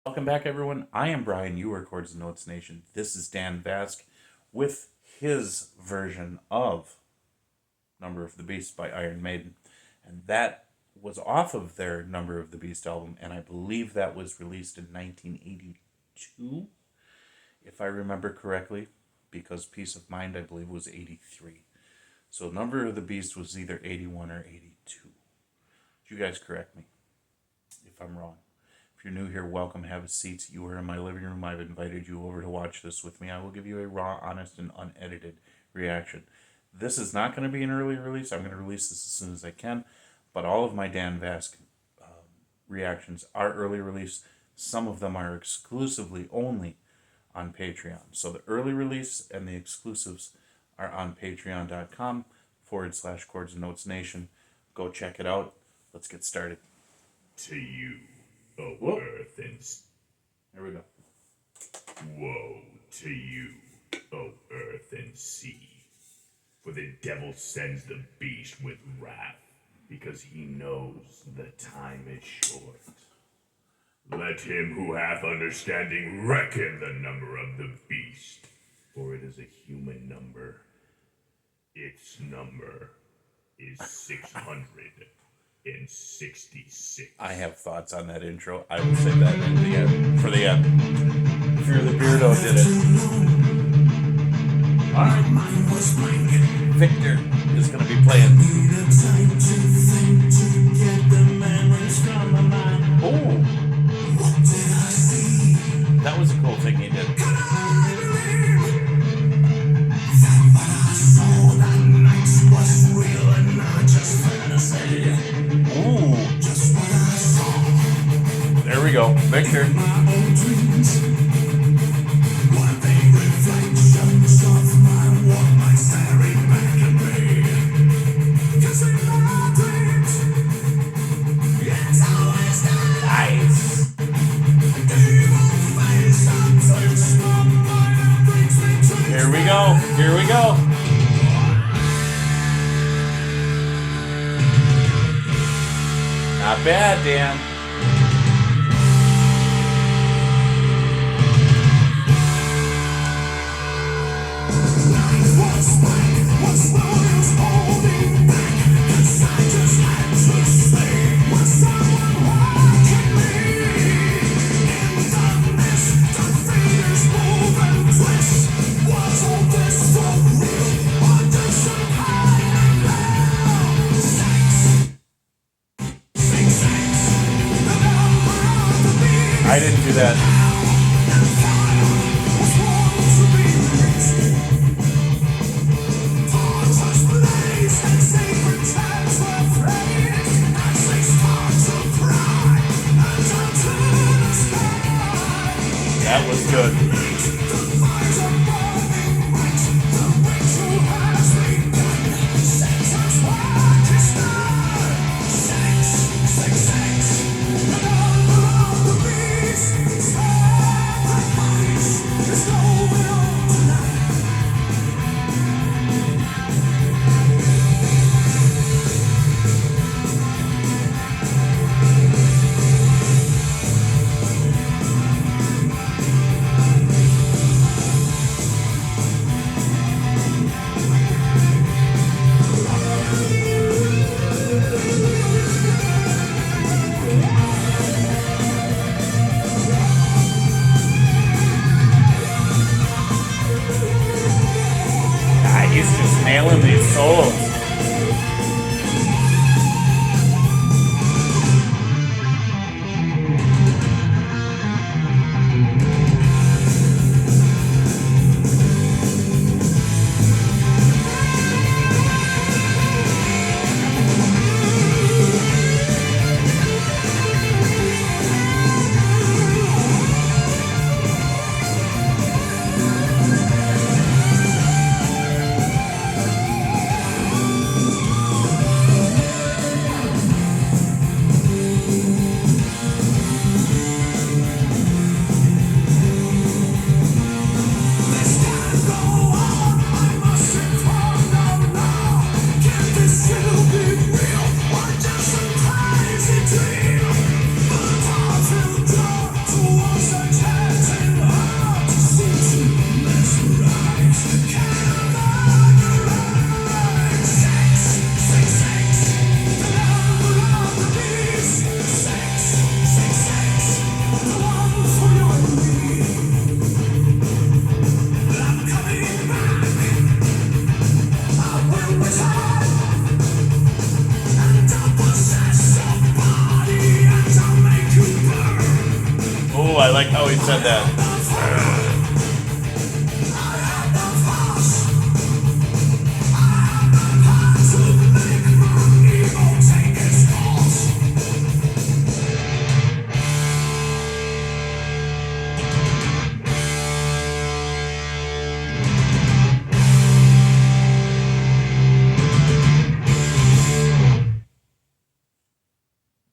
Welcome back, everyone. I am Brian. You are Chords and Notes Nation. This is Dan Vasc with his version of Number of the Beast by Iron Maiden. And that was off of their Number of the Beast album, and I believe that was released in 1982, if I remember correctly, because Peace of Mind, I believe, was 83. So Number of the Beast was either 81 or 82. You guys correct me if I'm wrong. If you're new here, welcome, have a seat. You are in my living room. I've invited you over to watch this with me. I will give you a raw, honest, and unedited reaction. This is not going to be an early release. I'm going to release this as soon as I can. But all of my Dan Vasc reactions are early release. Some of them are exclusively only on Patreon. So the early release and the exclusives are on patreon.com/Chords and Notes Nation. Go check it out. Let's get started. To you, O earth and There we go. woe to you, O earth and sea. For the devil sends the beast with wrath, because he knows the time is short. Let him who hath understanding reckon the number of the beast, for it is a human number. Its number is 666. I have thoughts on that intro. I will say that at the end, for the end. Fear the Beardo did it. Alright. Victor is going to be playing. Oh! That was a cool thing he did. Ooh. There we go. Victor. Nice. Here we go. Here we go. Not bad, Dan. I didn't do that. That was good. Oh, I like how he said that.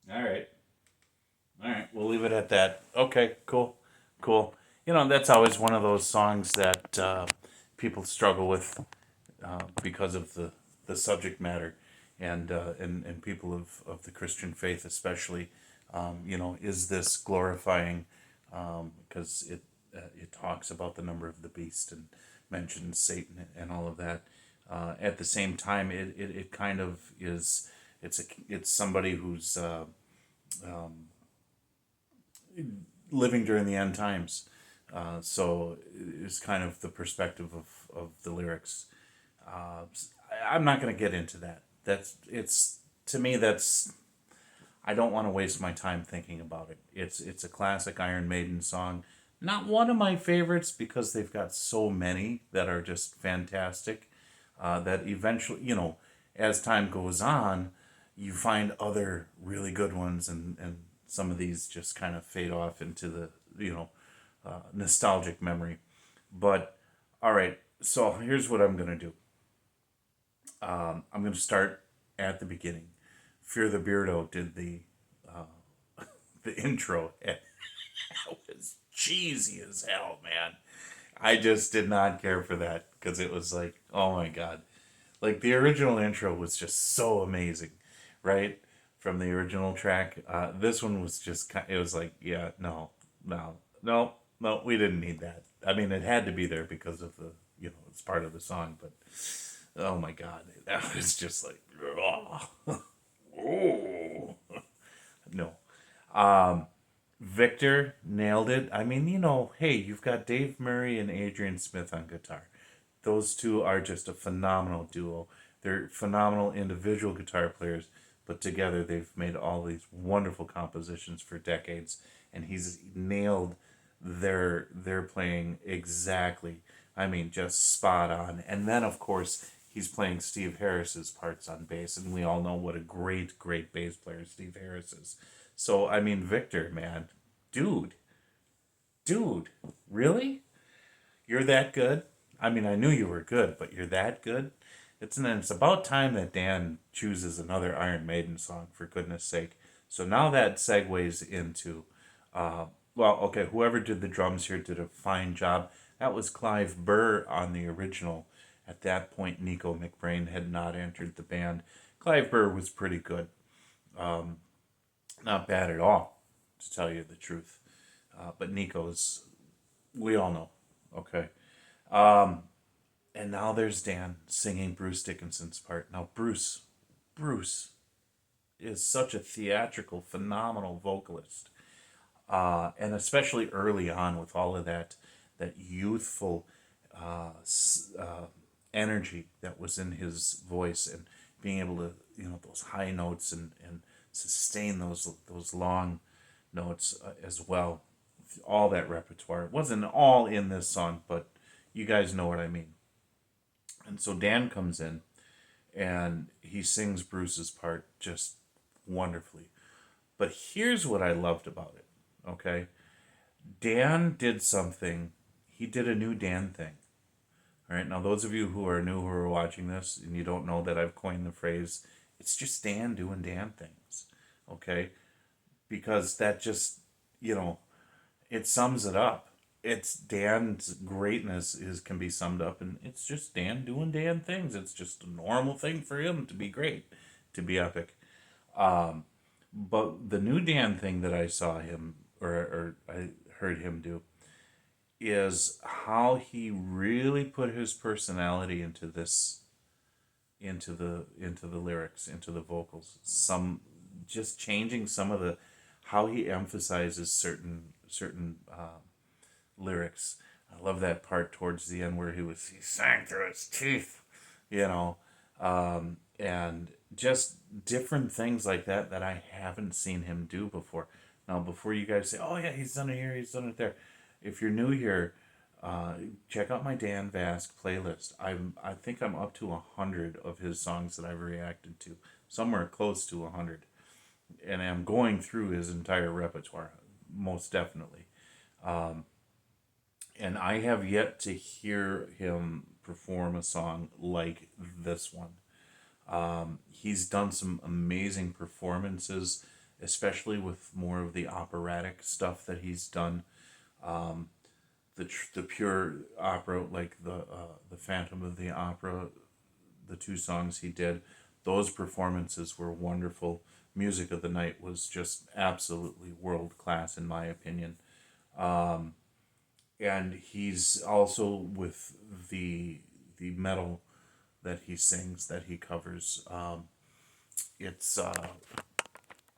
All right. All right. We'll leave it at that. Okay. Cool. Cool. You know, that's always one of those songs that people struggle with because of the subject matter, and people of the Christian faith especially. You know, is this glorifying? Because it talks about the number of the beast and mentions Satan and all of that. At the same time, it kind of is. It's somebody who's living during the end times. So it's kind of the perspective of the lyrics. I'm not going to get into that. It's to me that's I don't want to waste my time thinking about it. It's a classic Iron Maiden song. Not one of my favorites because they've got so many that are just fantastic. That eventually, you know, as time goes on, you find other really good ones, and some of these just kind of fade off into the nostalgic memory. But all right, so here's what I'm gonna do. I'm gonna start at the beginning. Fear the Beardo did the intro, and it was cheesy as hell, man. I just did not care for that because it was like, oh my god, like the original intro was just so amazing, right? From the original track, this one was just it was like, yeah, no, no, no, no, we didn't need that. I mean, it had to be there because of the it's part of the song, but oh my god, that was just like, oh no. Victor nailed it. I mean, hey, you've got Dave Murray and Adrian Smith on guitar. Those two are just a phenomenal duo. They're phenomenal individual guitar players, but together they've made all these wonderful compositions for decades, and he's nailed their playing exactly. I mean, just spot on. And then of course he's playing Steve Harris's parts on bass, and we all know what a great bass player Steve Harris is. So I mean, Victor, man, dude, dude, really? You're that good? I mean, I knew you were good, but you're that good? It's about time that Dan chooses another Iron Maiden song, for goodness sake. So now that segues into, well, okay, whoever did the drums here did a fine job. That was Clive Burr on the original. At that point, Nico McBrain had not entered the band. Clive Burr was pretty good. Not bad at all, to tell you the truth. But Nico's, we all know. Okay. And now there's Dan singing Bruce Dickinson's part. Now, Bruce is such a theatrical, phenomenal vocalist. And especially early on with all of that youthful energy that was in his voice, and being able to, those high notes, and sustain those long notes as well. All that repertoire. It wasn't all in this song, but you guys know what I mean. And so Dan comes in and he sings Bruce's part just wonderfully. But here's what I loved about it, okay? Dan did something, he did a new Dan thing. All right, now those of you who are new who are watching this and you don't know that I've coined the phrase, it's just Dan doing Dan things, okay? Because that just, it sums it up. It's Dan's greatness can be summed up, and it's just Dan doing Dan things. It's just a normal thing for him to be great, to be epic. But the new Dan thing that I saw him, or I heard him do, is how he really put his personality into this, into the lyrics, into the vocals. Some just changing some of the how he emphasizes certain lyrics. I love that part towards the end where he sang through his teeth, and just different things like that I haven't seen him do before. Now, before you guys say, "Oh yeah, he's done it here, he's done it there," if you're new here, check out my Dan Vasc playlist. I think I'm up to 100 of his songs that I've reacted to, somewhere close to 100, and I'm going through his entire repertoire, most definitely. And I have yet to hear him perform a song like this one. He's done some amazing performances, especially with more of the operatic stuff that he's done. The pure opera, like the Phantom of the Opera, the two songs he did, those performances were wonderful. Music of the Night was just absolutely world class in my opinion. And he's also with the metal that he sings, that he covers. It's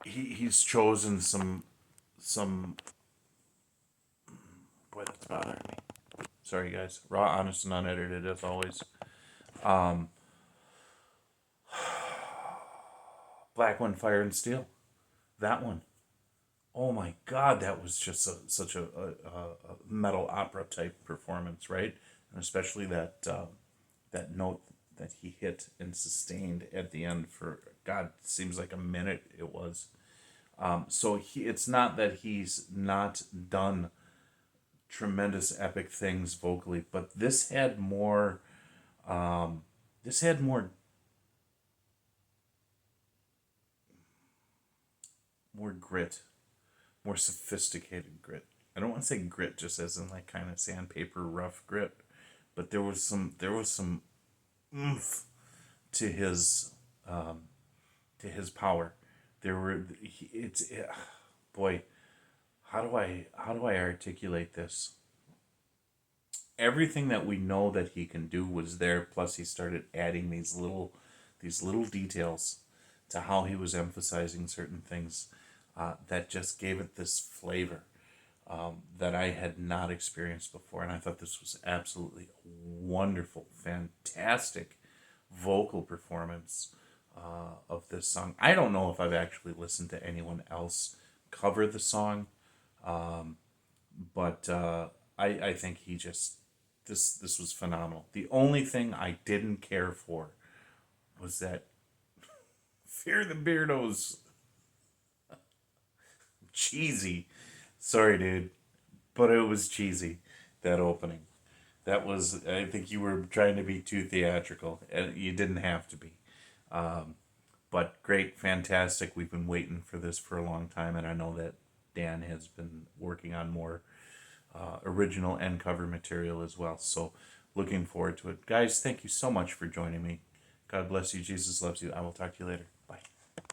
he's chosen some. Boy, that's bothering me. Sorry, guys. Raw, honest, and unedited as always. Black One, Fire and Steel. That one. Oh my God, that was just such a metal opera type performance, right? And especially that note that he hit and sustained at the end for God, seems like a minute it was. So it's not that he's not done tremendous epic things vocally, but this had more. This had more grit, more sophisticated grit. I don't want to say grit just as in like kind of sandpaper rough grit, but there was some oomph to his power. There were it's boy, how do I articulate this? Everything that we know that he can do was there. Plus, he started adding these little details to how he was emphasizing certain things that just gave it this flavor that I had not experienced before. And I thought this was absolutely wonderful, fantastic vocal performance of this song. I don't know if I've actually listened to anyone else cover the song, but I think he just this was phenomenal. The only thing I didn't care for was that Fear the Beardos cheesy. Sorry, dude, but it was cheesy. That opening. That was. I think you were trying to be too theatrical, and you didn't have to be. But great, fantastic. We've been waiting for this for a long time, and I know that Dan has been working on more original and cover material as well. So, looking forward to it. Guys, thank you so much for joining me. God bless you. Jesus loves you. I will talk to you later.